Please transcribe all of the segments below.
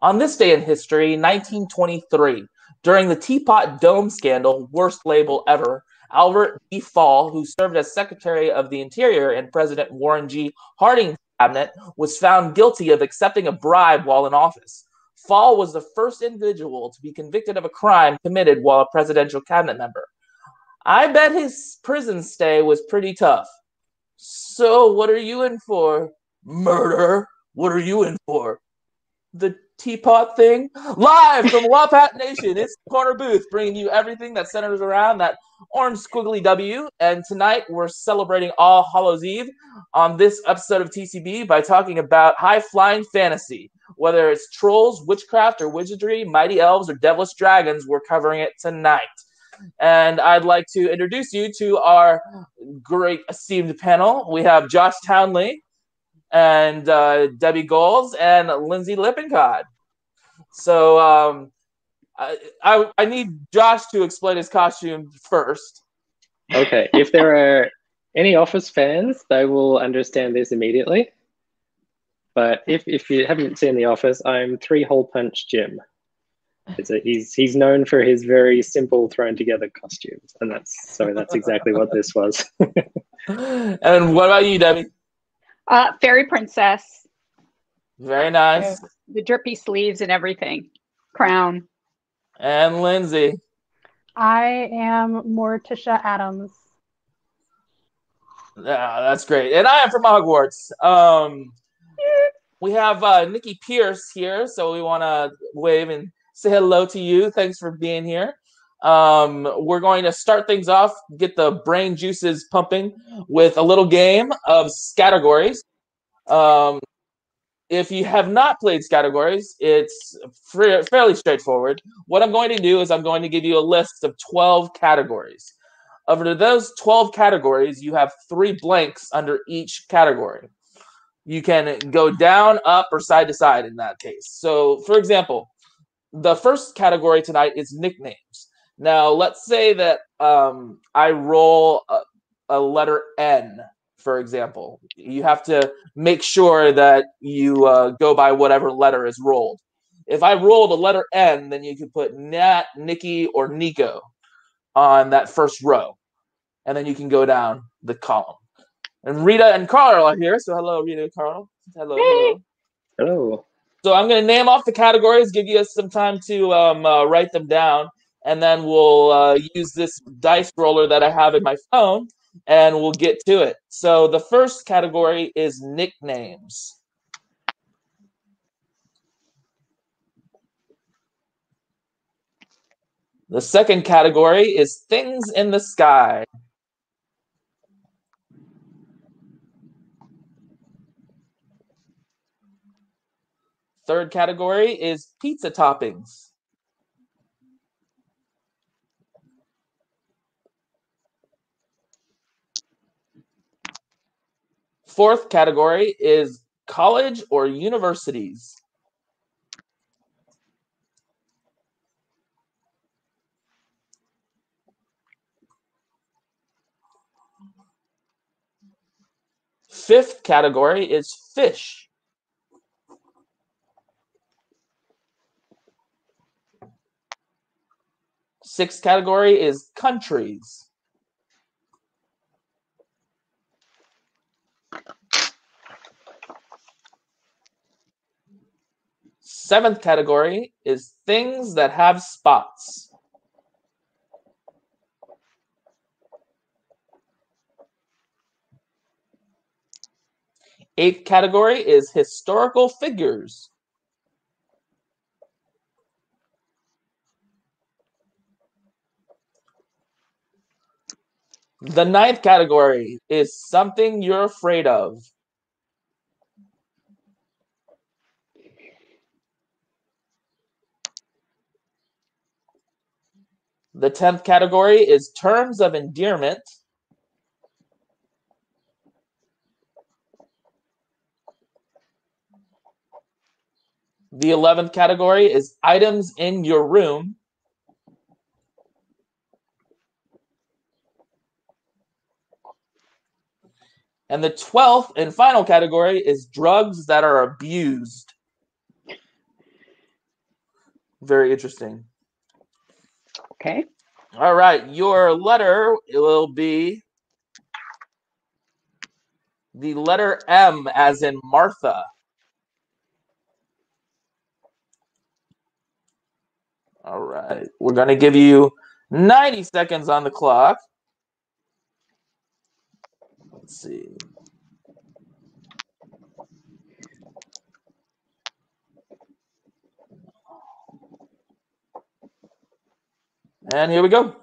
On this day in history, 1923, during the Teapot Dome scandal, worst label ever, Albert B. Fall, who served as Secretary of the Interior in President Warren G. Harding's cabinet, was found guilty of accepting a bribe while in office. Fall was the first individual to be convicted of a crime committed while a presidential cabinet member. I bet his prison stay was pretty tough. So, what are you in for? Murder? What are you in for? The teapot thing? Live from Wapat Nation, it's the Corner Booth, bringing you everything that centers around that orange squiggly W. And tonight we're celebrating All Hallows Eve on this episode of TCB by talking about high-flying fantasy. Whether it's trolls, witchcraft, or wizardry, mighty elves, or devilish dragons, we're covering it tonight. And I'd like to introduce you to our great esteemed panel. We have Josh Townley and Debbie Goals and Lindsay Lippincott. So I need Josh to explain his costume first. Okay, if there are any Office fans, they will understand this immediately. But if you haven't seen The Office, I'm 3-hole punch Jim. He's known for his very simple thrown together costumes, and that's exactly what this was. And what about you, Debbie? Fairy princess. Very nice. The drippy sleeves and everything. Crown. And Lindsay. I am Morticia Adams. Yeah, that's great. And I am from Hogwarts. We have Nikki Pierce here, so we want to wave and say hello to you. Thanks for being here. We're going to start things off, get the brain juices pumping with a little game of categories. If you have not played categories, it's fairly straightforward. What I'm going to do is I'm going to give you a list of 12 categories. Over those 12 categories, you have 3 blanks under each category. You can go down, up, or side to side in that case. So, for example, the first category tonight is nicknames. Now, let's say that I roll a letter N, for example. You have to make sure that you go by whatever letter is rolled. If I rolled a letter N, then you could put Nat, Nikki, or Nico on that first row. And then you can go down the column. And Rita and Carl are here. So hello, Rita and Carl. Hello. Hey. Hello. So I'm going to name off the categories, give you some time to write them down, and then we'll use this dice roller that I have in my phone, and we'll get to it. So the first category is nicknames. The second category is things in the sky. Third category is pizza toppings. Fourth category is college or universities. Fifth category is fish. Sixth category is countries. Seventh category is things that have spots. Eighth category is historical figures. The ninth category is something you're afraid of. The 10th category is terms of endearment. The 11th category is items in your room. And the 12th and final category is drugs that are abused. Very interesting. Okay. All right, your letter will be the letter M, as in Martha. All right, we're going to give you 90 seconds on the clock. Let's see. And here we go.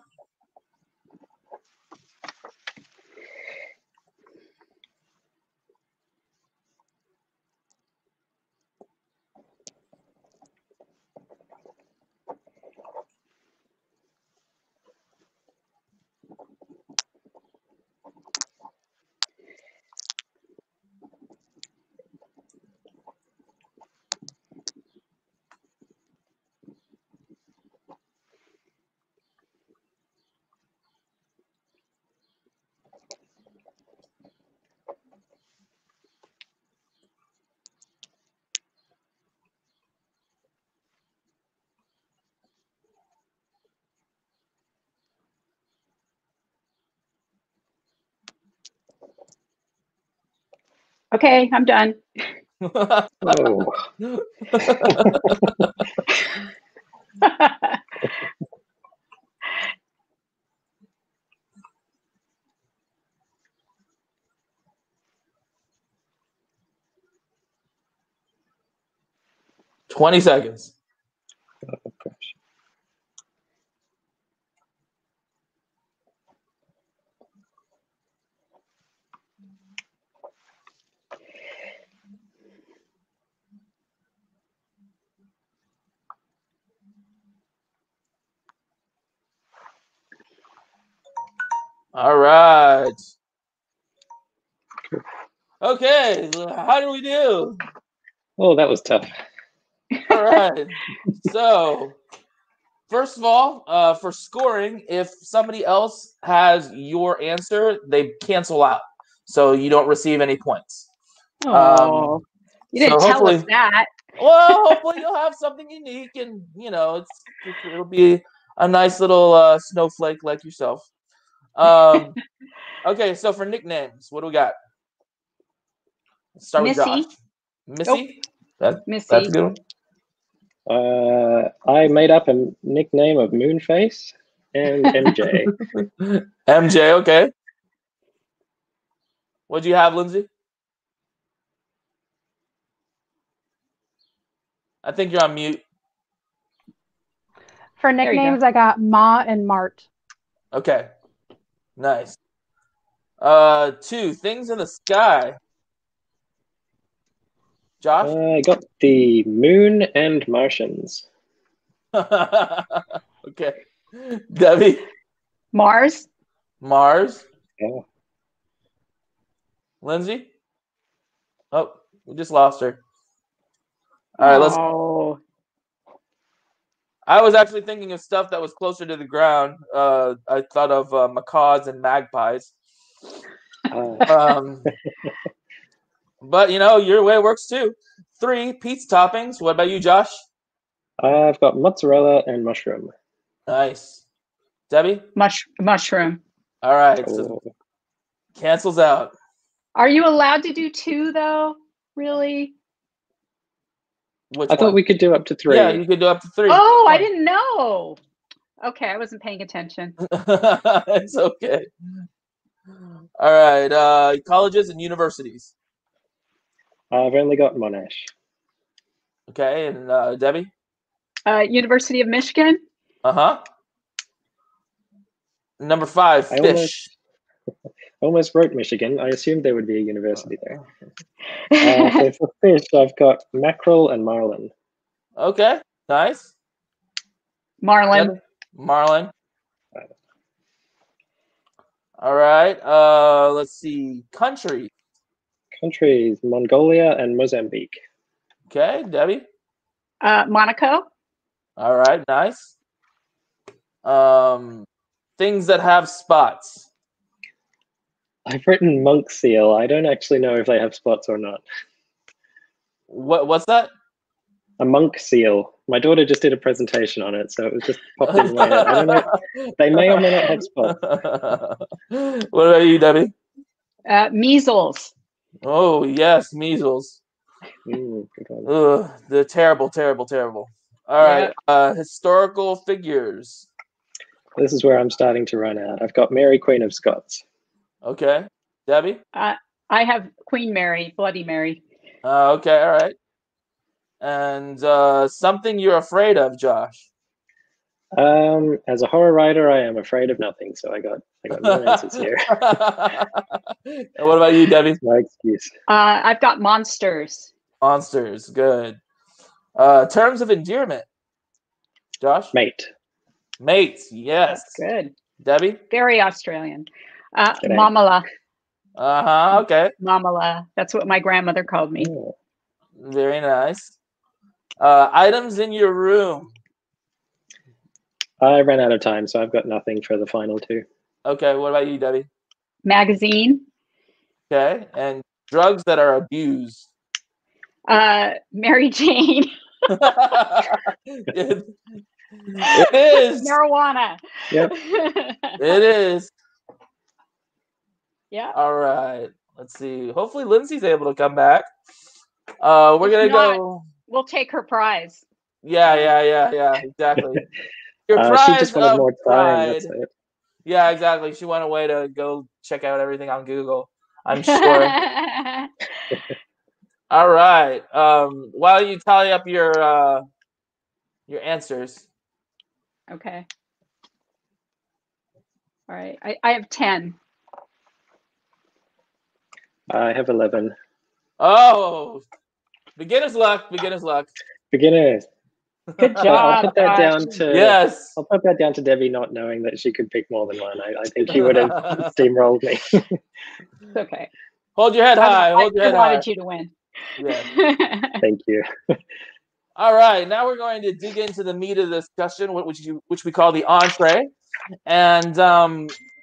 Okay, I'm done. Oh, 20 seconds. oh gosh. All right. Okay, how do we do? Oh, that was tough. All right. So, first of all, for scoring, if somebody else has your answer, they cancel out. So you don't receive any points. Oh, you didn't so tell us hopefully- that. Well, hopefully you'll have something unique, and it'll be a nice little snowflake like yourself. Okay, so for nicknames, what do we got? Let's start with Missy. Josh. Missy? Missy. That's a good one. I made up a nickname of Moonface and MJ. MJ, okay. What'd you have, Lindsay? I think you're on mute. For There you go. nicknames, I got Ma and Mart. Okay. Nice. 2, things in the sky. Josh? I got the Moon and Martians. Okay. Debbie? Mars. Mars? Yeah. Lindsay? Oh, we just lost her. All right, let's. Oh, I was actually thinking of stuff that was closer to the ground. I thought of macaws and magpies. But your way works too. 3, pizza toppings. What about you, Josh? I've got mozzarella and mushroom. Nice. Debbie? mushroom. All right. So Oh. cancels out. Are you allowed to do 2 though? Really? Which I thought one? we could do up to 3. Yeah, you could do up to 3. Oh, I didn't know. Okay, I wasn't paying attention. It's okay. All right. Colleges and universities. I've only got Monash. Okay, and Debbie? University of Michigan. Uh-huh. Number 5, I fish. almost wrote Michigan. I assumed there would be a university there. So for fish, I've got mackerel and marlin. Okay, nice. Marlin. Debbie? Marlin. All right. Let's see. Country. Countries, Mongolia and Mozambique. Okay, Debbie. Monaco. All right, nice. Things that have spots. I've written monk seal. I don't actually know if they have spots or not. What's that? A monk seal. My daughter just did a presentation on it, so it was just popped into my head. I don't know. They may or may not have spots. What about you, Debbie? Measles. Oh, yes, measles. Good one. Ugh, they're terrible, terrible, terrible. All right, historical figures. This is where I'm starting to run out. I've got Mary, Queen of Scots. Okay, Debbie? I have Queen Mary, Bloody Mary. Okay, all right. And something you're afraid of, Josh. As a horror writer, I am afraid of nothing, so I got no answers here. And what about you, Debbie? No excuse. I've got monsters. Monsters, good. Terms of endearment, Josh? Mate. Mate, yes. That's good. Debbie? Very Australian. Mamala. Okay. Mamala. That's what my grandmother called me. Oh. Very nice. Items in your room. I ran out of time, so I've got nothing for the final two. Okay, what about you, Debbie? Magazine. Okay, and drugs that are abused. Mary Jane. It is. Marijuana. Yep. It is. Yeah. All right. Let's see. Hopefully Lindsay's able to come back. We're going to go. We'll take her prize. Yeah. Exactly. Your She prize just wanted of more time. pride. That's it. Yeah, exactly. She went away to go check out everything on Google, I'm sure. All right. Why don't you tally up your answers? Okay. All right. I have 10. I have 11. Oh, beginner's luck. Beginner's luck. Beginners. Good job. I'll put that Josh. down to Yes. I'll put that down to Debbie not knowing that she could pick more than one. I think she would have steamrolled me. It's okay. Hold your head high. I Hold your head high. wanted you to win. Yeah. Thank you. All right. Now we're going to dig into the meat of the discussion, which we call the entree. And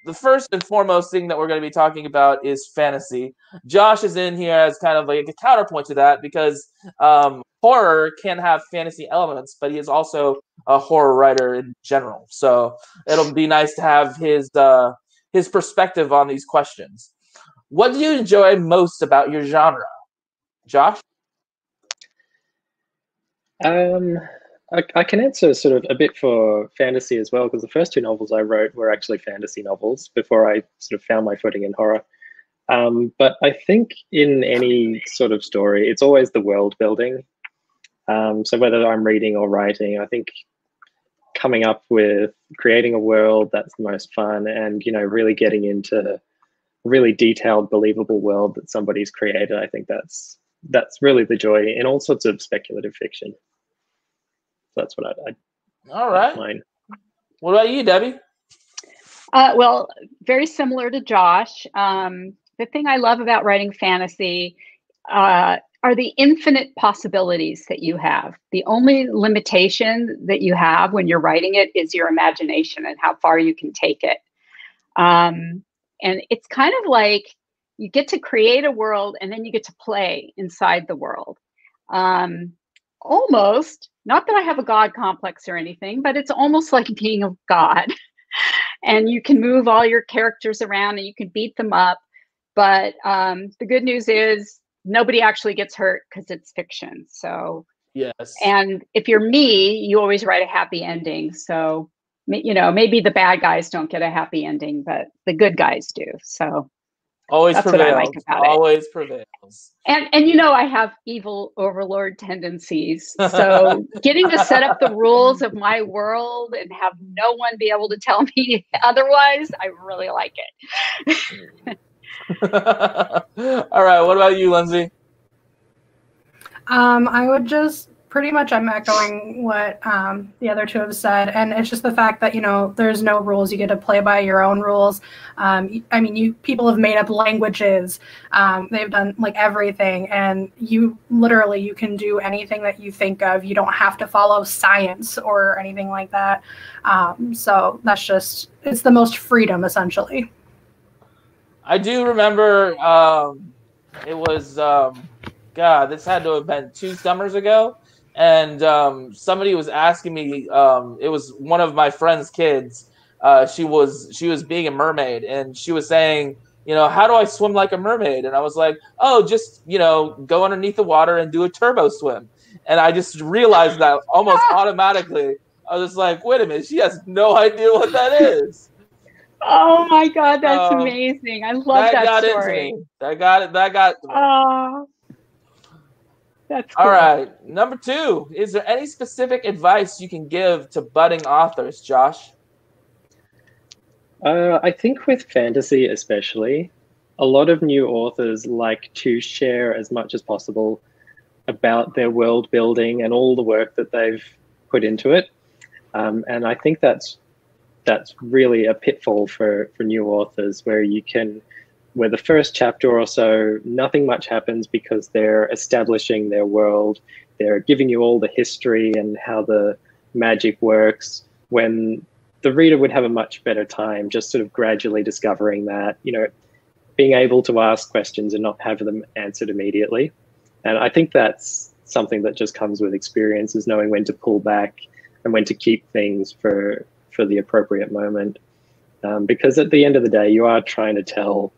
the first and foremost thing that we're going to be talking about is fantasy. Josh is in here as kind of like a counterpoint to that because horror can have fantasy elements, but he is also a horror writer in general. So it'll be nice to have his perspective on these questions. What do you enjoy most about your genre, Josh? I can answer sort of a bit for fantasy as well, because the first two novels I wrote were actually fantasy novels before I sort of found my footing in horror. But I think in any sort of story, it's always the world building. So whether I'm reading or writing, I think coming up with creating a world that's the most fun, and really getting into a really detailed, believable world that somebody's created. I think that's really the joy in all sorts of speculative fiction. So that's what I all right. Mine. What about you, Debbie? Well, very similar to Josh. The thing I love about writing fantasy are the infinite possibilities that you have. The only limitation that you have when you're writing it is your imagination and how far you can take it. And it's kind of like you get to create a world and then you get to play inside the world. Almost, not that I have a God complex or anything, but it's almost like being a god. And you can move all your characters around and you can beat them up. But the good news is nobody actually gets hurt because it's fiction. So, yes. And if you're me, you always write a happy ending. So, maybe the bad guys don't get a happy ending, but the good guys do. So always that's prevails. what I like about Always prevails. And I have evil overlord tendencies. So getting to set up the rules of my world and have no one be able to tell me otherwise, I really like it. All right. What about you, Lindsay? I would just I'm echoing what the other two have said, and it's just the fact that there's no rules. You get to play by your own rules. People have made up languages. They've done like everything, and you can do anything that you think of. You don't have to follow science or anything like that. So that's it's the most freedom essentially. I do remember it was God, this had to have been 2 summers ago. and somebody was asking me. It was one of my friend's kids. She was being a mermaid, and she was saying, how do I swim like a mermaid? And I was like, oh, just go underneath the water and do a turbo swim. And I just realized that almost automatically. I was just like, wait a minute, she has no idea what that is. Oh my God, that's amazing. I love that story. Into me. That got to me. Oh, that's cool. All right. Number 2, is there any specific advice you can give to budding authors, Josh? I think with fantasy especially, a lot of new authors like to share as much as possible about their world building and all the work that they've put into it. And I think that's really a pitfall for new authors, where the first chapter or so, nothing much happens because they're establishing their world. They're giving you all the history and how the magic works, when the reader would have a much better time just sort of gradually discovering that, being able to ask questions and not have them answered immediately. And I think that's something that just comes with experience, is knowing when to pull back and when to keep things for the appropriate moment. Because at the end of the day, you are trying to tell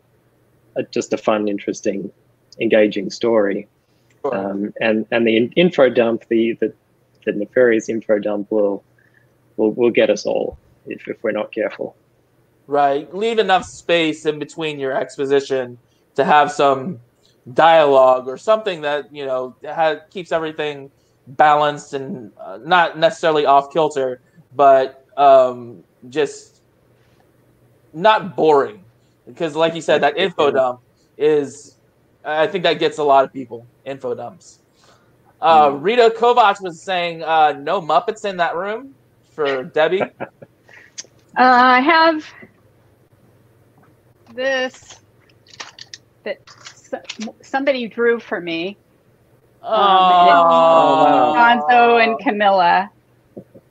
just a fun, interesting, engaging story. Sure. And the info dump, the nefarious info dump will get us all if we're not careful. Right. Leave enough space in between your exposition to have some dialogue or something that, keeps everything balanced and not necessarily off kilter, but just not boring. Because like you said, that info dump I think that gets a lot of people, info dumps. Rita Kovacs was saying no Muppets in that room for Debbie. I have this that somebody drew for me. Gonzo and Camilla.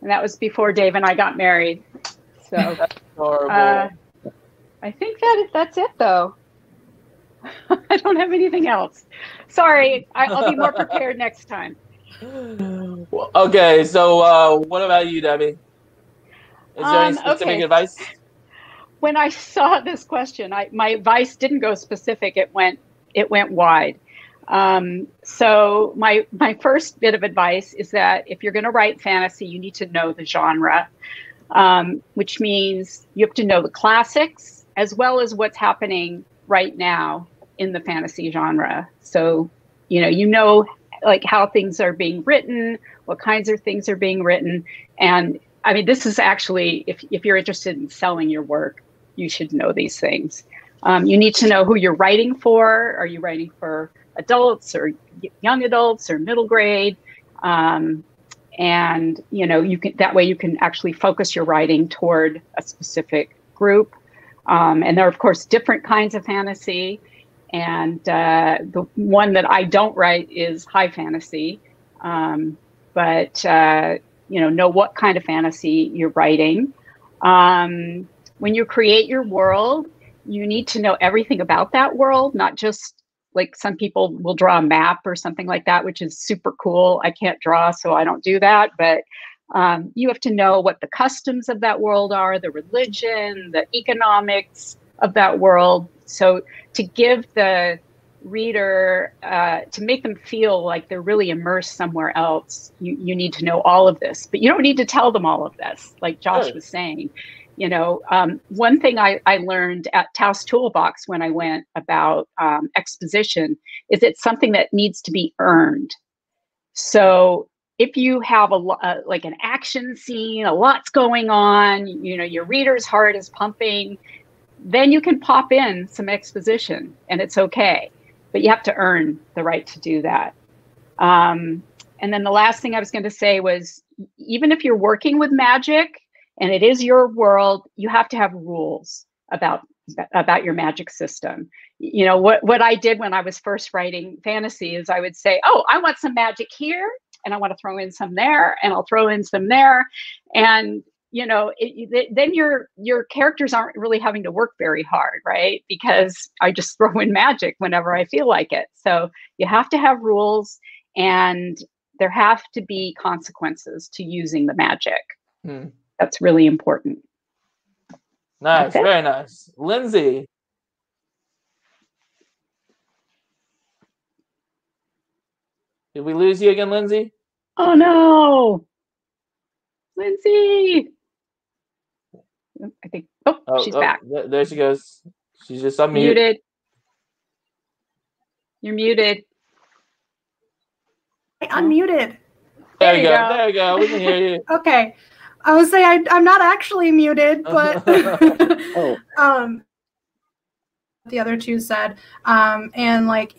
And that was before Dave and I got married. So that's horrible. I think that's it, though. I don't have anything else. Sorry, I'll be more prepared next time. Okay, so what about you, Debbie? Is there any specific advice? When I saw this question, my advice didn't go specific. It went wide. So my first bit of advice is that if you're going to write fantasy, you need to know the genre, which means you have to know the classics as well as what's happening right now in the fantasy genre. So, like how things are being written, what kinds of things are being written. And I mean, this is actually, if you're interested in selling your work, you should know these things. You need to know who you're writing for. Are you writing for adults or young adults or middle grade? And, you can, that way you can actually focus your writing toward a specific group. And there are, of course, different kinds of fantasy. And the one that I don't write is high fantasy. But know what kind of fantasy you're writing. When you create your world, you need to know everything about that world, not just like some people will draw a map or something like that, which is super cool. I can't draw, so I don't do that. But you have to know what the customs of that world are, the religion, the economics of that world. So to give the reader, to make them feel like they're really immersed somewhere else, you need to know all of this. But you don't need to tell them all of this, like Josh was saying. One thing I learned at Taos Toolbox when I went about exposition is it's something that needs to be earned. So if you have like an action scene, a lot's going on, your reader's heart is pumping, then you can pop in some exposition and it's okay. But you have to earn the right to do that. And then the last thing I was going to say was, even if you're working with magic and it is your world, you have to have rules about your magic system. What I did when I was first writing fantasy is I would say, oh, I want some magic here, and I want to throw in some there, and I'll throw in some there. And then your characters aren't really having to work very hard, right? Because I just throw in magic whenever I feel like it. So you have to have rules, and there have to be consequences to using the magic. Hmm. That's really important. Nice, That's it. very nice. Lindsay. Did we lose you again, Lindsay? Oh no, Lindsay. I think. Oh, she's back. There she goes. She's just unmuted. Muted. You're muted. I unmuted. There you go. There you go. We can hear you. Okay. I would say I'm not actually muted, but the other two said, and like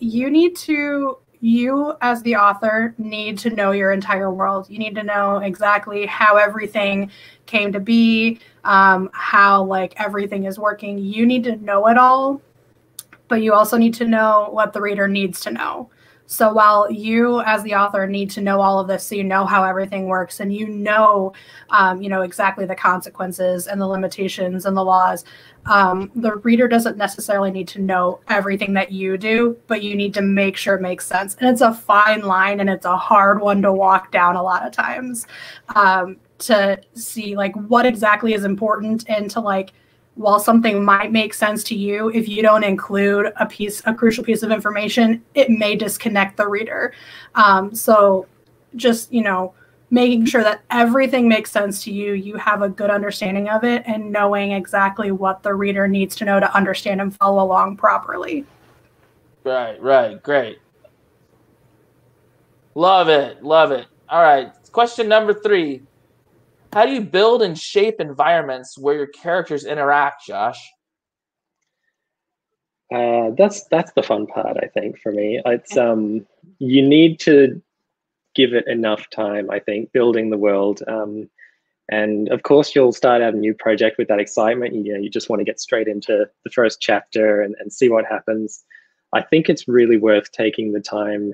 you as the author need to know your entire world. You need to know exactly how everything came to be, how like everything is working. You need to know it all, but you also need to know what the reader needs to know. So while you as the author need to know all of this, so you know how everything works and you know exactly the consequences and the limitations and the laws, the reader doesn't necessarily need to know everything that you do, but you need to make sure it makes sense. And it's a fine line and it's a hard one to walk down a lot of times, to see like what exactly is important, and to like, while something might make sense to you, if you don't include a crucial piece of information, it may disconnect the reader. So just, making sure that everything makes sense to you, you have a good understanding of it, and knowing exactly what the reader needs to know to understand and follow along properly. Right. Great. Love it. All right. Question number 3. How do you build and shape environments where your characters interact, Josh? That's the fun part, I think, for me. It's you need to give it enough time, I think, building the world. And of course, you'll start out a new project with that excitement. You just want to get straight into the first chapter and see what happens. I think it's really worth taking the time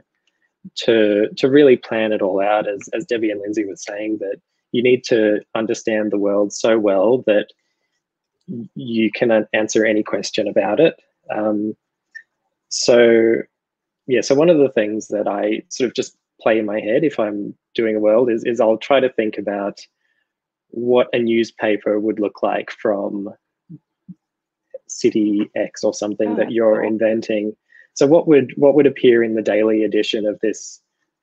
to really plan it all out, as Debbie and Lindsay were saying, that you need to understand the world so well that you can answer any question about it. So one of the things that I sort of just play in my head if I'm doing a world is I'll try to think about what a newspaper would look like from city X or something that you're inventing. So what would appear in the daily edition of this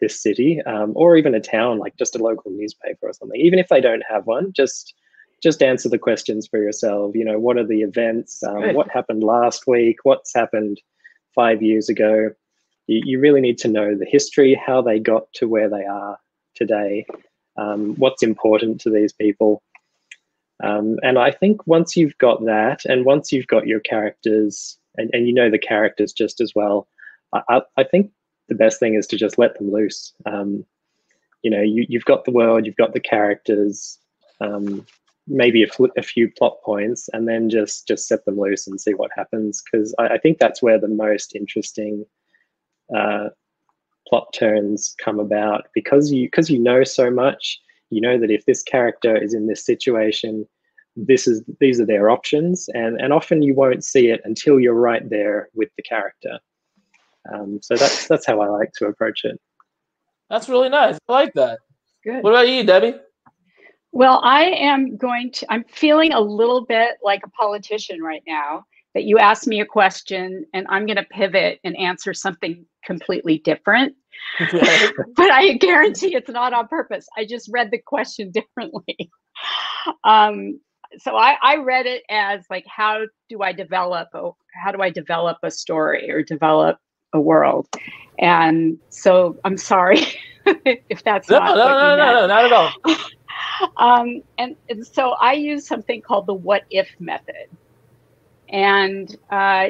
city, or even a town, like just a local newspaper or something. Even if they don't have one, just answer the questions for yourself. What are the events? What happened last week? What's happened 5 years ago? You really need to know the history, how they got to where they are today, what's important to these people. And I think once you've got that, and once you've got your characters, and the characters just as well, I think the best thing is to just let them loose. You've got the world, you've got the characters, maybe a few plot points, and then just set them loose and see what happens. Because I think that's where the most interesting plot turns come about, because you know so much. You know that if this character is in this situation, these are their options, and often you won't see it until you're right there with the character. So that's how I like to approach it. That's really nice. I like that. Good. What about you, Debbie? Well, I'm feeling a little bit like a politician right now, that you asked me a question and I'm going to pivot and answer something completely different. But I guarantee it's not on purpose. I just read the question differently. So I read it as like, how do I develop a story or develop a world? And so I'm sorry if that's not at all. And so I use something called the what if method. And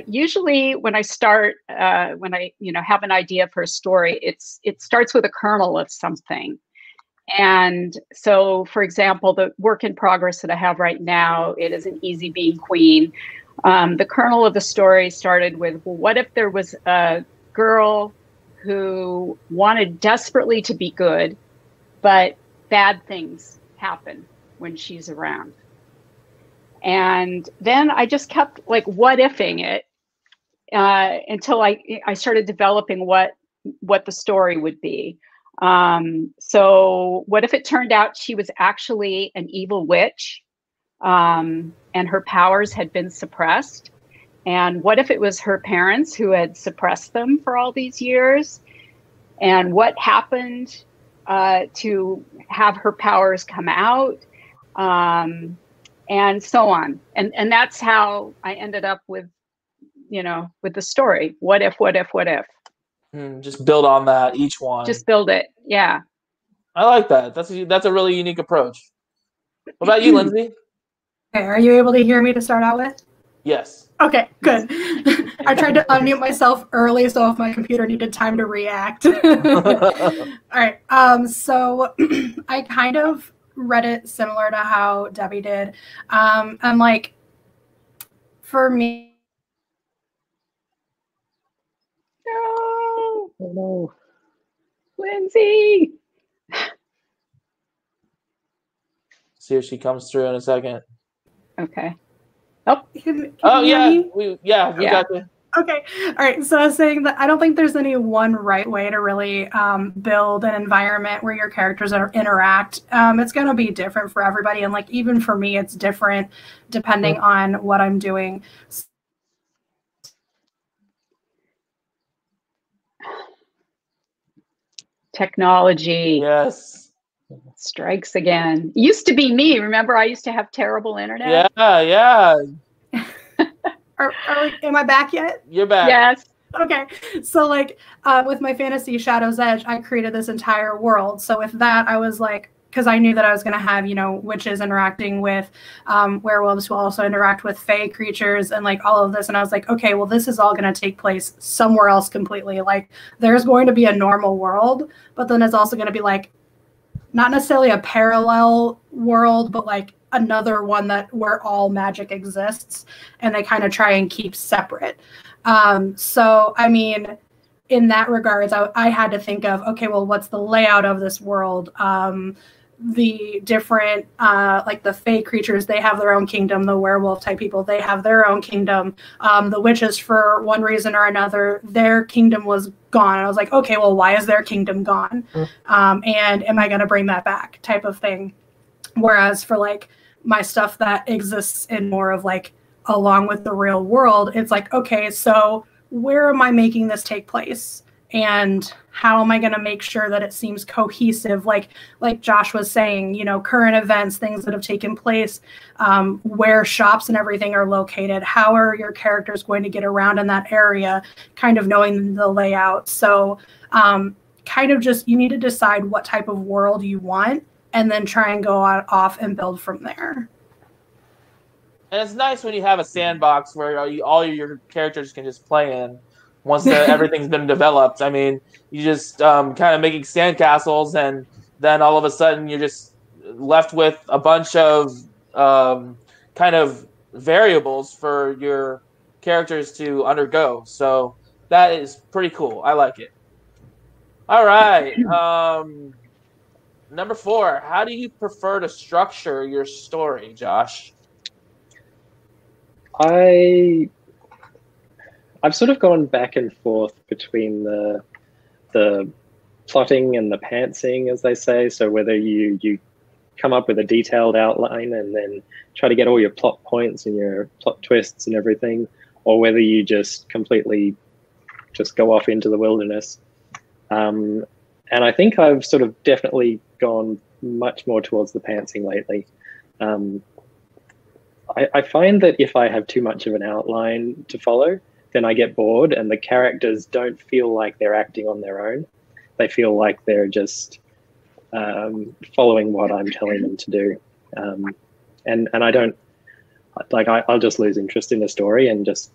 usually when I start, when I have an idea for a story, it starts with a kernel of something. And so, for example, the work in progress that I have right now, it isn't easy being queen. The kernel of the story started with, well, what if there was a girl who wanted desperately to be good, but bad things happen when she's around? And then I just kept like what ifing it until I started developing what the story would be. So what if it turned out she was actually an evil witch, and her powers had been suppressed? And what if it was her parents who had suppressed them for all these years? And what happened to have her powers come out? And so on. And that's how I ended up with, with the story. What if, what if, what if? Just build on that, each one. Just build it. Yeah. I like that. That's a really unique approach. What about you, Lindsay? Okay, are you able to hear me to start out with? Yes. Okay, good. I tried to unmute myself early, so if my computer needed time to react. All right. So I kind of read it similar to how Debbie did. And like, for me. No, Oh no. Lindsay. See if she comes through in a second. Okay. Oh, Can Oh you hear yeah, me? we Yeah. got you. Okay. All right. So I was saying that I don't think there's any one right way to really build an environment where your characters interact. It's going to be different for everybody. And like, even for me, it's different depending on what I'm doing. technology Yes. strikes again. Used to be me. Remember, I used to have terrible internet. Yeah. Am I back yet? You're back. Yes. Okay, so like with my fantasy Shadow's Edge, I created this entire world. So with that, I was like, because I knew that I was going to have, witches interacting with werewolves who also interact with fae creatures and like all of this. And I was like, okay, well, this is all going to take place somewhere else completely. Like there's going to be a normal world, but then it's also going to be like not necessarily a parallel world, but like another one where all magic exists, and they kind of try and keep separate. So, I mean, in that regards, I had to think of, okay, well, what's the layout of this world? The different, like the fae creatures, they have their own kingdom. The werewolf type people, they have their own kingdom. The witches, for one reason or another, their kingdom was gone. And I was like, okay, well, why is their kingdom gone? And am I going to bring that back type of thing? Whereas for like my stuff that exists in more of like along with the real world, it's like, okay, so where am I making this take place? And how am I going to make sure that it seems cohesive? Like Josh was saying, current events, things that have taken place, where shops and everything are located. How are your characters going to get around in that area? Kind of knowing the layout. So kind of just, you need to decide what type of world you want and then try and go off and build from there. And it's nice when you have a sandbox where all your characters can just play in once everything's been developed. I mean, you just kind of making sandcastles, and then all of a sudden you're just left with a bunch of kind of variables for your characters to undergo. So that is pretty cool. I like it. All right. Number 4, how do you prefer to structure your story, Josh? I've sort of gone back and forth between the plotting and the pantsing, as they say. So whether you come up with a detailed outline and then try to get all your plot points and your plot twists and everything, or whether you just completely just go off into the wilderness. And I think I've sort of definitely gone much more towards the pantsing lately. I find that if I have too much of an outline to follow, then I get bored, and the characters don't feel like they're acting on their own. They feel like they're just following what I'm telling them to do. And I don't, like, I'll just lose interest in the story and just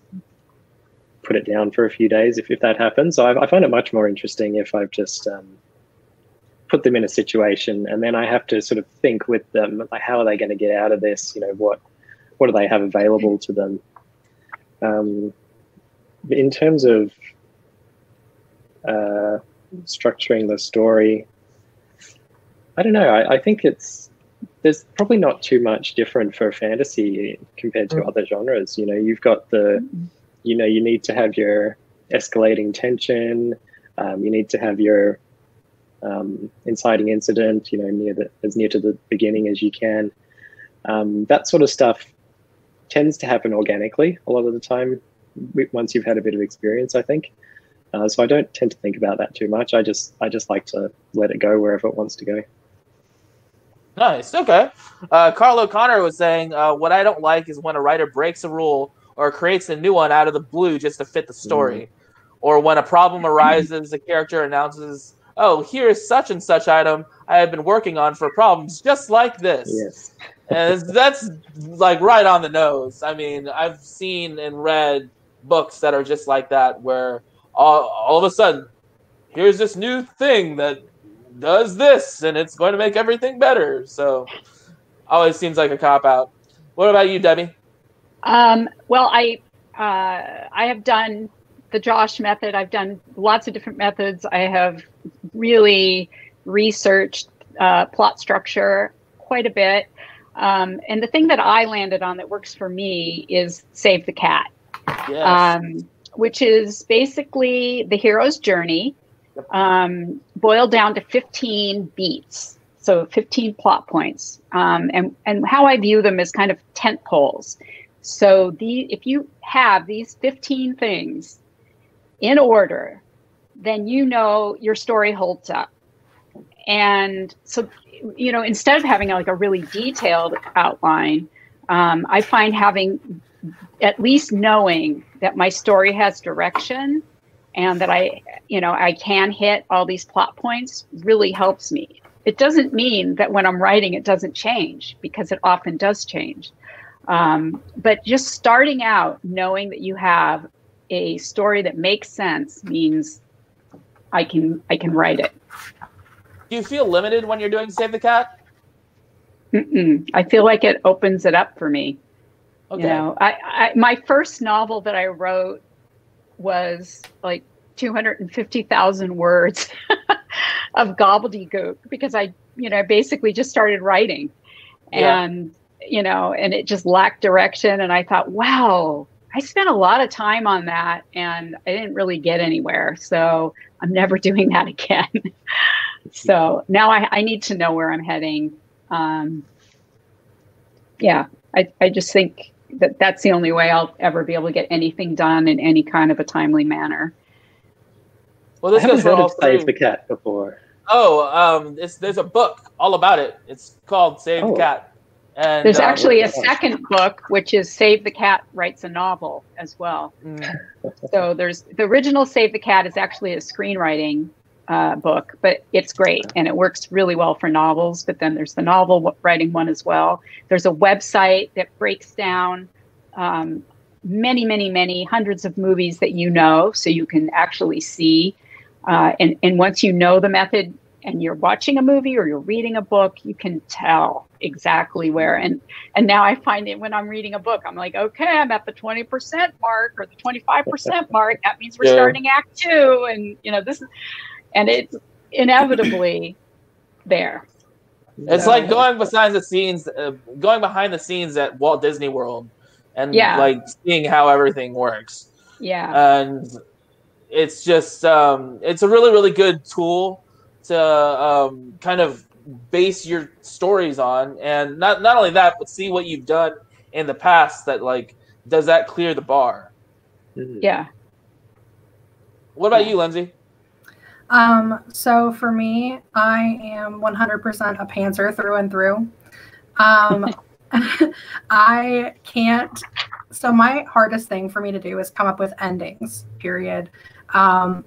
put it down for a few days if that happens. So I find it much more interesting if I've just put them in a situation, and then I have to sort of think with them, like, how are they going to get out of this? What do they have available to them? In terms of structuring the story, I don't know. I think there's probably not too much different for fantasy compared to other genres. You've got you need to have your escalating tension. You need to have your inciting incident, you know, as near to the beginning as you can. That sort of stuff tends to happen organically a lot of the time once you've had a bit of experience, I think. So I don't tend to think about that too much. I just like to let it go wherever it wants to go. Nice. Okay. Carl O'Connor was saying, what I don't like is when a writer breaks a rule or creates a new one out of the blue just to fit the story. Or when a problem arises, the character announces, oh, here's such and such item I have been working on for problems just like this. Yes. And that's like right on the nose. I mean, I've seen and read books that are just like that, where all of a sudden, here's this new thing that does this, and it's going to make everything better. So, always seems like a cop-out. What about you, Debbie? Well, I have done the Josh method. I've done lots of different methods. I have really researched plot structure quite a bit. And the thing that I landed on that works for me is Save the Cat, Yes. which is basically the hero's journey, boiled down to 15 beats. So 15 plot points. And how I view them as kind of tent poles. So if you have these 15 things in order, then you know your story holds up. And so, you know, instead of having like a really detailed outline, I find having at least knowing that my story has direction and that I can hit all these plot points really helps me. It doesn't mean that when I'm writing, it doesn't change, because it often does change. But just starting out knowing that you have a story that makes sense means I can write it. Do you feel limited when you're doing Save the Cat? I feel like it opens it up for me. Okay. You know, my first novel that I wrote was like 250,000 words of gobbledygook, because I basically just started writing, and it just lacked direction. And I thought, wow, I spent a lot of time on that and I didn't really get anywhere. So I'm never doing that again. So now I need to know where I'm heading. I just think that's the only way I'll ever be able to get anything done in any kind of a timely manner. Well, this I haven't goes for heard all of Save three. the Cat before. Oh, there's a book all about it. It's called Save the Cat. And there's actually a second book, which is Save the Cat Writes a Novel as well. So there's the original Save the Cat is actually a screenwriting book, but it's great and it works really well for novels. But then there's the novel writing one as well. There's a website that breaks down many hundreds of movies that so you can actually see. And once you know the method and you're watching a movie or you're reading a book, you can tell exactly where. And now I find that when I'm reading a book, I'm like, okay, I'm at the 20% mark or the 25% mark. That means we're starting Act 2. And and it's inevitably there. It's like going behind the scenes at Walt Disney World and like seeing how everything works. Yeah. And it's just it's a really, really good tool to kind of base your stories on, and not only that, but see what you've done in the past that like does that clear the bar. Yeah. What about you, Lindsay? So for me, I am 100% a pantser through and through. I can't. So my hardest thing for me to do is come up with endings, period. I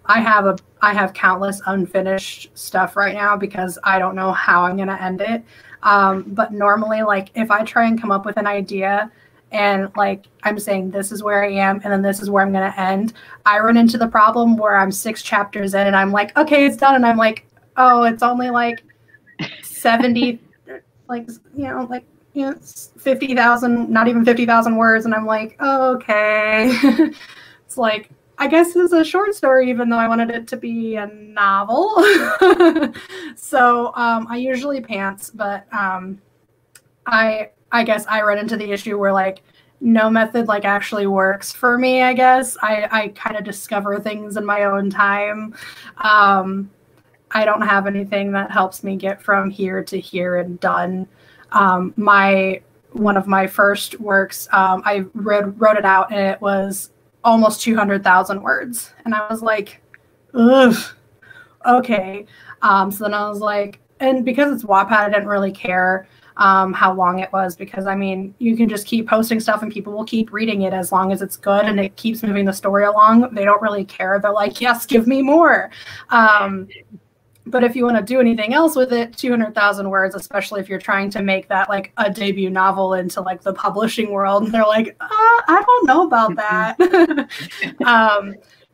have countless unfinished stuff right now because I don't know how I'm going to end it. But normally, like if I try and come up with an idea and like I'm saying this is where I am and then this is where I'm going to end, I run into the problem where I'm 6 chapters in and I'm like, okay, it's done. And I'm like, oh, it's only like 70, 50,000, not even 50,000 words. And I'm like, oh, okay. It's like, I guess it's a short story, even though I wanted it to be a novel. So I usually pants, but I guess I run into the issue where like no method like actually works for me. I guess I kind of discover things in my own time. I don't have anything that helps me get from here to here and done. One of my first works, I wrote it out, and it was almost 200,000 words. And I was like, ugh, okay. So then I was like, and because it's Wattpad, I didn't really care how long it was, because I mean, you can just keep posting stuff and people will keep reading it as long as it's good and it keeps moving the story along. They don't really care. They're like, yes, give me more. But if you want to do anything else with it, 200,000 words, especially if you're trying to make that like a debut novel into like the publishing world, they're like, I don't know about that.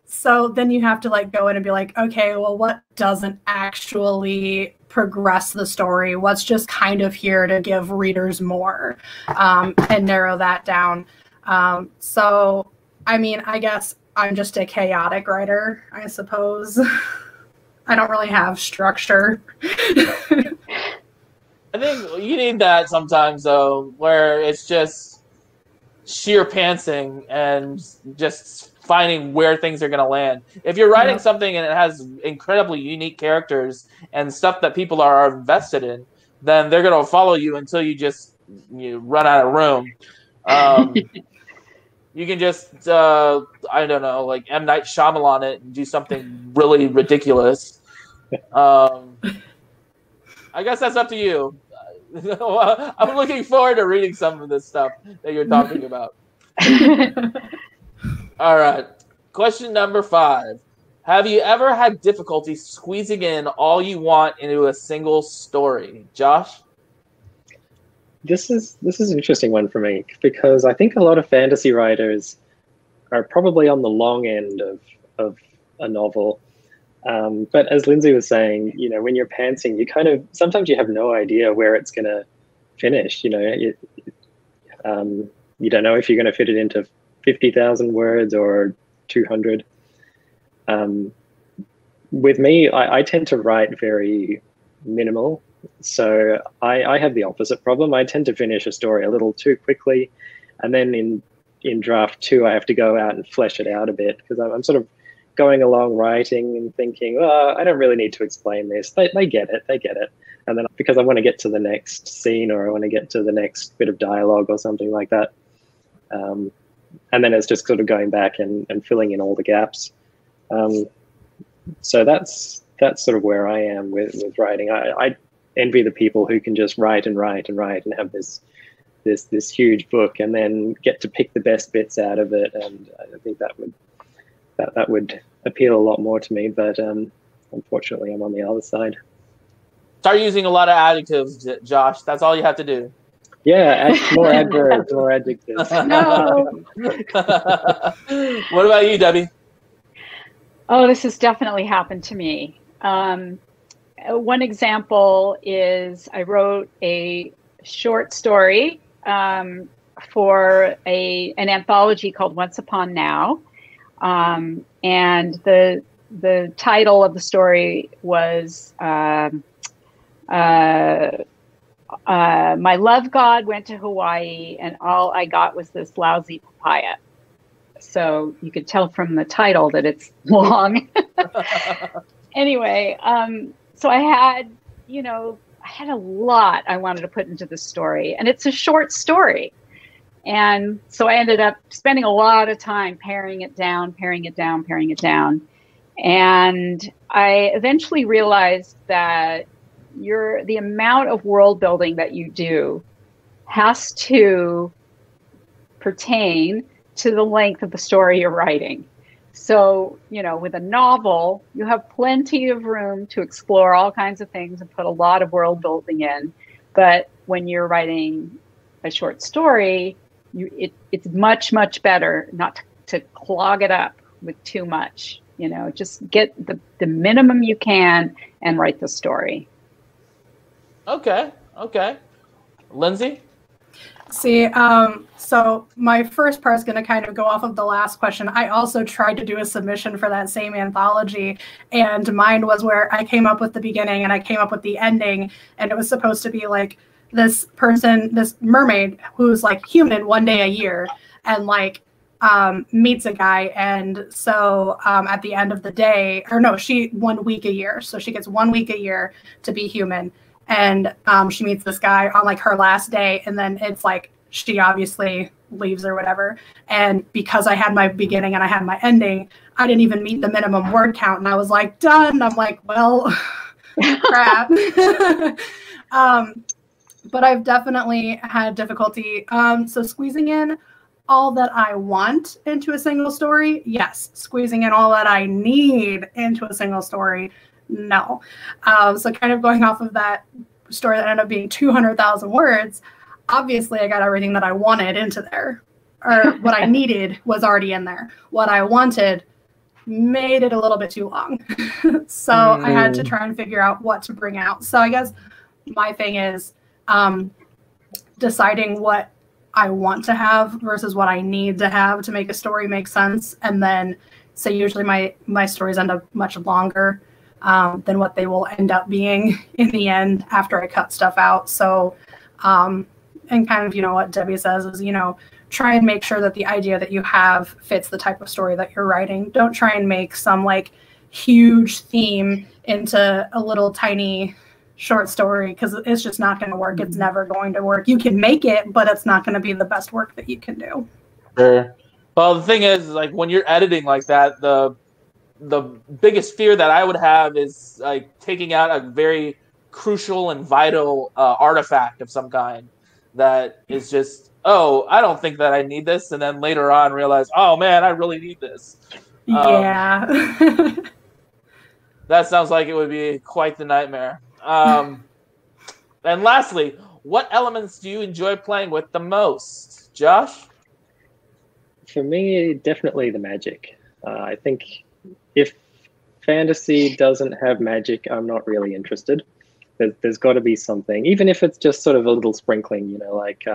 So then you have to like go in and be like, okay, well, what doesn't actually progress the story? What's just kind of here to give readers more, and narrow that down. So, I mean, I guess I'm just a chaotic writer, I suppose. I don't really have structure. I think you need that sometimes, though, where it's just sheer pantsing and just finding where things are going to land. If you're writing something and it has incredibly unique characters and stuff that people are invested in, then they're going to follow you until you run out of room. You can just, I don't know, like M. Night Shyamalan it and do something really ridiculous. I guess that's up to you. I'm looking forward to reading some of this stuff that you're talking about. All right. Question number 5. Have you ever had difficulty squeezing in all you want into a single story? Josh? This is an interesting one for me, because I think a lot of fantasy writers are probably on the long end of a novel. But as Lindsay was saying, when you're pantsing, sometimes you have no idea where it's going to finish. You don't know if you're going to fit it into 50,000 words or 200. With me, I tend to write very minimal. So I have the opposite problem. I tend to finish a story a little too quickly. And then in draft 2, I have to go out and flesh it out a bit, because I'm sort of going along writing and thinking, I don't really need to explain this. They get it. And then because I want to get to the next scene, or I want to get to the next bit of dialogue or something like that. And then it's just sort of going back and filling in all the gaps. So that's sort of where I am with writing. I envy the people who can just write and write and write and have this huge book and then get to pick the best bits out of it. And I think that would appeal a lot more to me. But unfortunately, I'm on the other side. Start using a lot of adjectives, Josh. That's all you have to do. Yeah, more adverbs, more adjectives. No. What about you, Debbie? Oh, this has definitely happened to me. One example is I wrote a short story for an anthology called Once Upon Now. And the title of the story was My Love God Went to Hawaii and All I Got Was This Lousy Papaya. So you could tell from the title that it's long. Anyway, so I had a lot I wanted to put into the story, and it's a short story. And so I ended up spending a lot of time paring it down. And I eventually realized that the amount of world building that you do has to pertain to the length of the story you're writing. So, with a novel, you have plenty of room to explore all kinds of things and put a lot of world building in. But when you're writing a short story, it's much, much better not to clog it up with too much. Just get the minimum you can and write the story. Okay. Lindsay? See, so my first part is going to kind of go off of the last question. I also tried to do a submission for that same anthology, and mine was where I came up with the beginning and I came up with the ending, and it was supposed to be like this person, this mermaid who's like human one day a year, and like meets a guy, and so at the end of the day, or no, she 1 week a year, so she gets 1 week a year to be human, and she meets this guy on like her last day, and then it's like she obviously leaves or whatever. And because I had my beginning and I had my ending, I didn't even meet the minimum word count, and I was like, done. I'm like, well, crap. But I've definitely had difficulty. So squeezing in all that I want into a single story, yes. Squeezing in all that I need into a single story, no. So kind of going off of that story that ended up being 200,000 words, obviously I got everything that I wanted into there. Or what I needed was already in there. What I wanted made it a little bit too long. So I had to try and figure out what to bring out. So I guess my thing is deciding what I want to have versus what I need to have to make a story make sense. And then, so usually my stories end up much longer than what they will end up being in the end after I cut stuff out. So, and kind of, what Debbie says is, try and make sure that the idea that you have fits the type of story that you're writing. Don't try and make some like huge theme into a little tiny short story, because it's just not going to work. It's never going to work. You can make it, but it's not going to be the best work that you can do. Sure. Well, the thing is, like, when you're editing like that, the biggest fear that I would have is like taking out a very crucial and vital artifact of some kind that is just, oh, I don't think that I need this, and then later on realize, oh man, I really need this. Yeah. That sounds like it would be quite the nightmare. And lastly, what elements do you enjoy playing with the most? Josh? For me, definitely the magic. I think if fantasy doesn't have magic, I'm not really interested. There's got to be something, even if it's just sort of a little sprinkling, like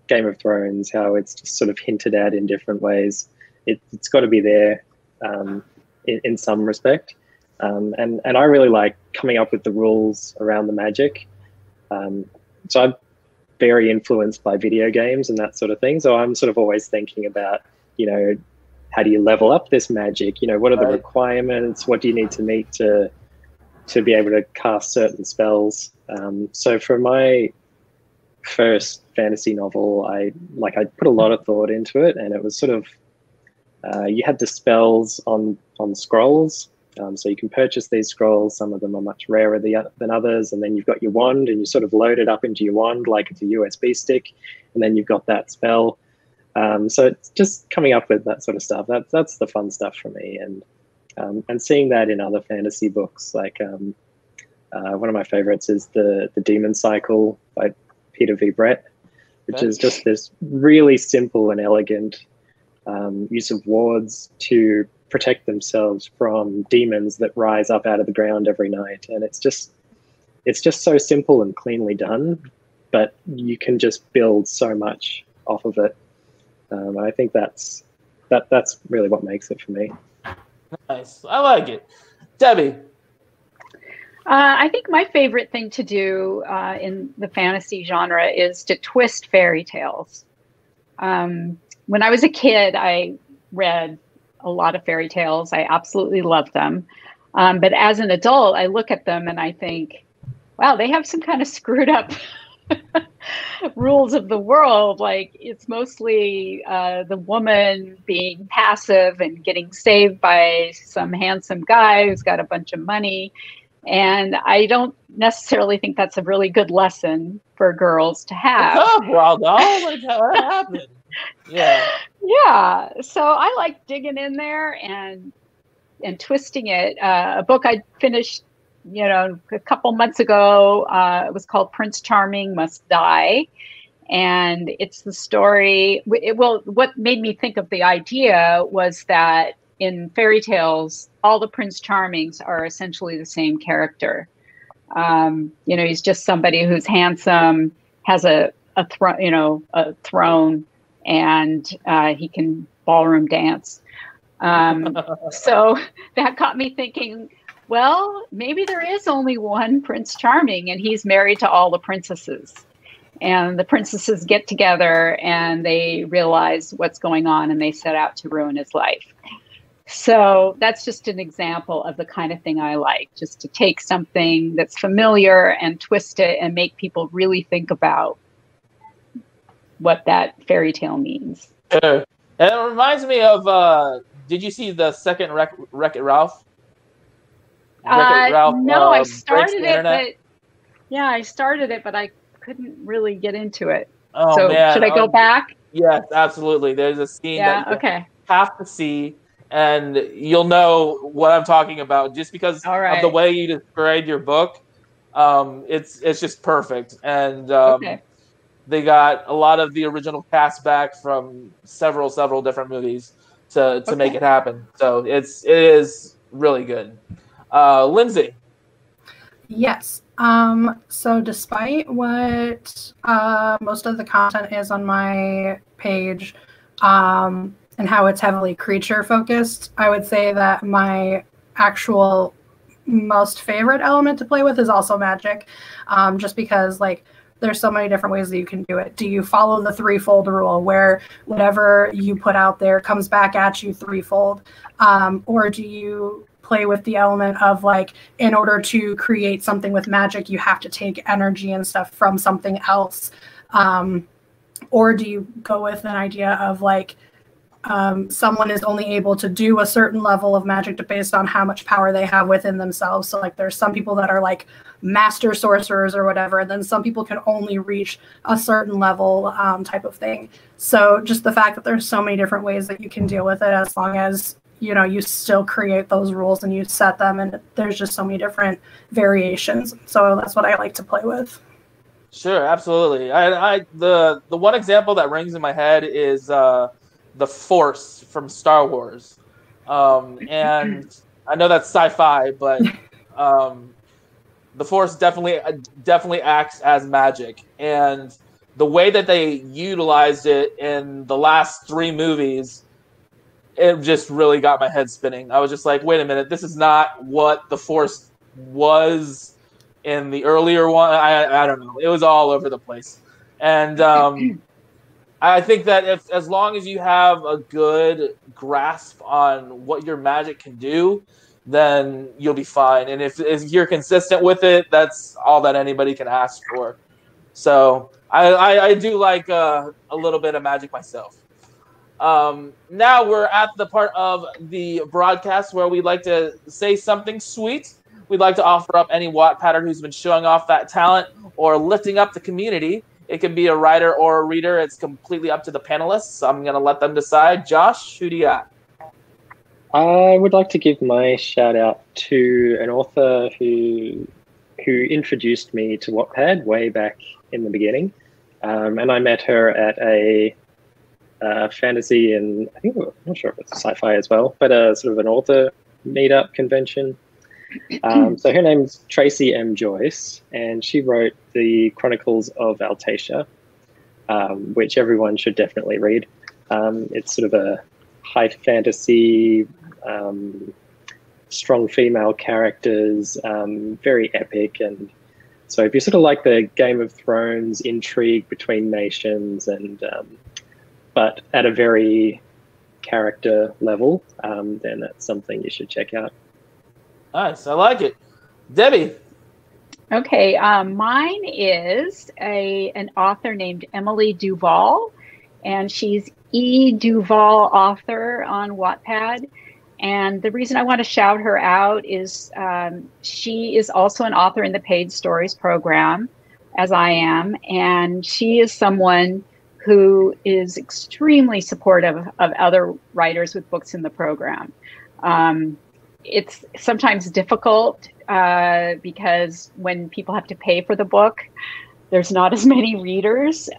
Game of Thrones, how it's just sort of hinted at in different ways. It's got to be there in some respect. And I really like coming up with the rules around the magic. So I'm very influenced by video games and that sort of thing. So I'm sort of always thinking about, how do you level up this magic? What are the requirements? What do you need to meet to be able to cast certain spells? So for my first fantasy novel, I put a lot of thought into it, and it was sort of, you had the spells on scrolls. So you can purchase these scrolls. Some of them are much rarer than others. And then you've got your wand, and you sort of load it up into your wand like it's a USB stick. And then you've got that spell. So it's just coming up with that sort of stuff. That's the fun stuff for me. And seeing that in other fantasy books, like one of my favorites is the Demon Cycle by Peter V. Brett, which is just this really simple and elegant use of wards to protect themselves from demons that rise up out of the ground every night. And it's just so simple and cleanly done, but you can just build so much off of it. I think that's really what makes it for me. Nice. I like it. Debbie? I think my favorite thing to do in the fantasy genre is to twist fairy tales. When I was a kid, I read a lot of fairy tales. I absolutely loved them. But as an adult, I look at them and I think, wow, they have some kind of screwed up rules of the world. Like, it's mostly the woman being passive and getting saved by some handsome guy who's got a bunch of money. And I don't necessarily think that's a really good lesson for girls to have. What happened? Yeah. Yeah. So I like digging in there and twisting it. A book I finished, a couple months ago, it was called Prince Charming Must Die. And it's the story. What made me think of the idea was that in fairy tales, all the Prince Charmings are essentially the same character. He's just somebody who's handsome, has a throne, and he can ballroom dance. So that got me thinking, well, maybe there is only one Prince Charming, and he's married to all the princesses. And the princesses get together and they realize what's going on and they set out to ruin his life. So that's just an example of the kind of thing I like, just to take something that's familiar and twist it and make people really think about what that fairy tale means. And it reminds me of, did you see the second Wreck-It Ralph? Wreck-It Ralph, no, I started it, internet? but yeah, I started it, but I couldn't really get into it. Oh, so man. Should I go back? Yes, absolutely. There's a scene that you have to see, and you'll know what I'm talking about just because of the way you described your book. It's just perfect, and they got a lot of the original cast back from several different movies to make it happen. So it is really good. Lindsay. Yes. So despite what most of the content is on my page, and how it's heavily creature focused, I would say that my actual most favorite element to play with is also magic, just because like there's so many different ways that you can do it. Do you follow the threefold rule where whatever you put out there comes back at you threefold, or do you play with the element of like, in order to create something with magic, you have to take energy and stuff from something else, or do you go with an idea of like, someone is only able to do a certain level of magic based on how much power they have within themselves. So like there's some people that are like master sorcerers or whatever, and then some people can only reach a certain level, type of thing. So just the fact that there's so many different ways that you can deal with it, as long as you still create those rules and you set them, and there's just so many different variations. So that's what I like to play with. Sure, absolutely. The one example that rings in my head is the Force from Star Wars, and I know that's sci-fi, but the Force definitely acts as magic, and the way that they utilized it in the last 3 movies, it just really got my head spinning. I was just like, wait a minute, this is not what the Force was in the earlier one. I don't know. It was all over the place, and I think that as long as you have a good grasp on what your magic can do, then you'll be fine. And if you're consistent with it, that's all that anybody can ask for. So I do like a little bit of magic myself. Now we're at the part of the broadcast where we like to say something sweet. We'd like to offer up any Wattpadder who's been showing off that talent or lifting up the community. It can be a writer or a reader. It's completely up to the panelists. I'm going to let them decide. Josh, who do you got? I would like to give my shout out to an author who introduced me to Wattpad way back in the beginning. And I met her at a fantasy and I think, I'm not sure if it's sci-fi as well, but a sort of an author meetup convention. So her name's Tracy M. Joyce, and she wrote the Chronicles of Altacia, which everyone should definitely read. It's sort of a high fantasy, strong female characters, very epic. And so if you sort of like the Game of Thrones intrigue between nations, and but at a very character level, then that's something you should check out. Nice, I like it. Debbie. Okay, mine is an author named Emily Duval, and she's E. Duval author on Wattpad. And the reason I want to shout her out is she is also an author in the Paid Stories program, as I am, and she is someone who is extremely supportive of other writers with books in the program. It's sometimes difficult because when people have to pay for the book, there's not as many readers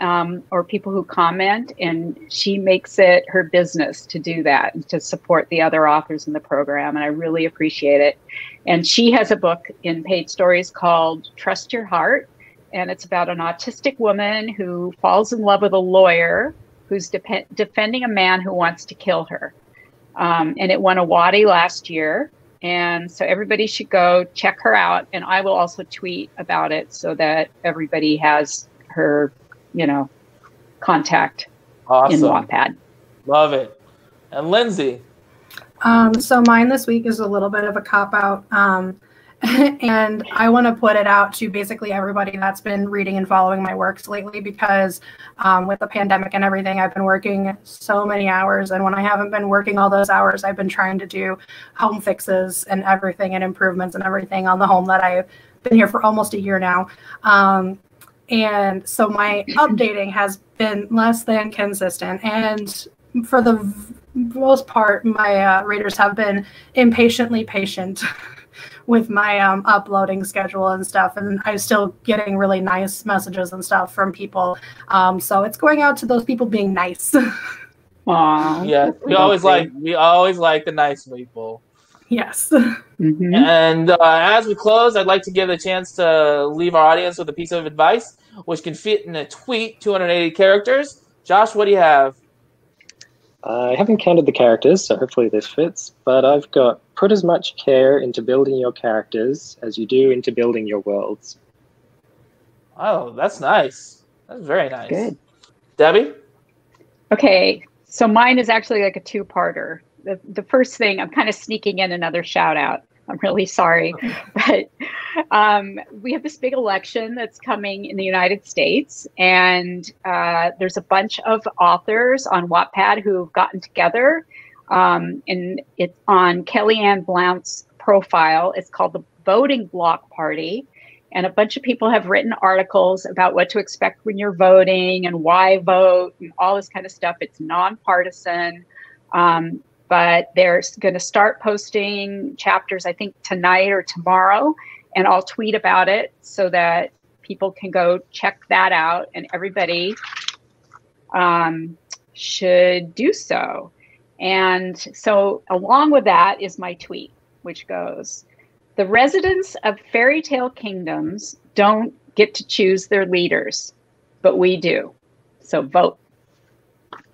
or people who comment, and she makes it her business to do that and to support the other authors in the program, and I really appreciate it. And she has a book in Paid Stories called Trust Your Heart, and it's about an autistic woman who falls in love with a lawyer who's defending a man who wants to kill her. And it won a Waddy last year. And so everybody should go check her out. And I will also tweet about it so that everybody has her contact Awesome. in Wattpad. Love it. And Lindsay? So mine this week is a little bit of a cop-out. And I want to put it out to basically everybody that's been reading and following my works lately, because with the pandemic and everything, I've been working so many hours. And when I haven't been working all those hours, I've been trying to do home fixes and everything and improvements and everything on the home that I've been here for almost a year now. And so my updating has been less than consistent. And for the most part, my readers have been impatiently patient with my uploading schedule and stuff, and I'm still getting really nice messages and stuff from people. So it's going out to those people being nice. Aww. Yeah, we always like the nice people. Yes. Mm-hmm. And as we close, I'd like to give a chance to leave our audience with a piece of advice, which can fit in a tweet, 280 characters. Josh, what do you have? I haven't counted the characters, so hopefully this fits, but I've got put as much care into building your characters as you do into building your worlds. Oh, that's nice. That's very nice. Good. Debbie? Okay, so mine is actually like a two-parter. The first thing, I'm kind of sneaking in another shout out. I'm really sorry, but we have this big election that's coming in the United States, and there's a bunch of authors on Wattpad who've gotten together, and it's on Kellyanne Blount's profile. It's called the Voting Block Party, and a bunch of people have written articles about what to expect when you're voting and why vote and all this kind of stuff. It's nonpartisan. But they're going to start posting chapters, I think, tonight or tomorrow, and I'll tweet about it so that people can go check that out, and everybody should do so. And so along with that is my tweet, which goes, "The residents of fairy tale kingdoms don't get to choose their leaders, but we do. So vote."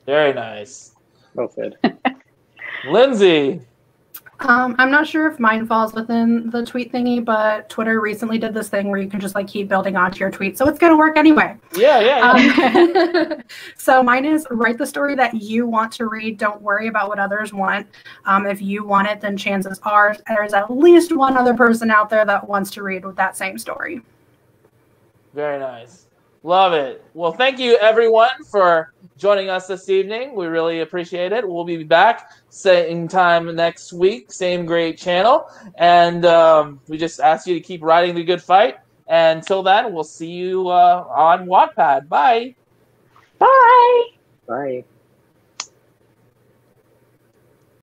Very nice. Well said. Lindsay? I'm not sure if mine falls within the tweet thingy, but Twitter recently did this thing where you can just like keep building onto your tweet, so it's going to work anyway. Yeah. So mine is, write the story that you want to read. Don't worry about what others want. If you want it, then chances are there's at least one other person out there that wants to read with that same story. Very nice. Love it. Well, thank you, everyone, for joining us this evening. We really appreciate it. We'll be back same time next week, same great channel. And we just ask you to keep riding the good fight. And until then, we'll see you on Wattpad. Bye. Bye. Bye.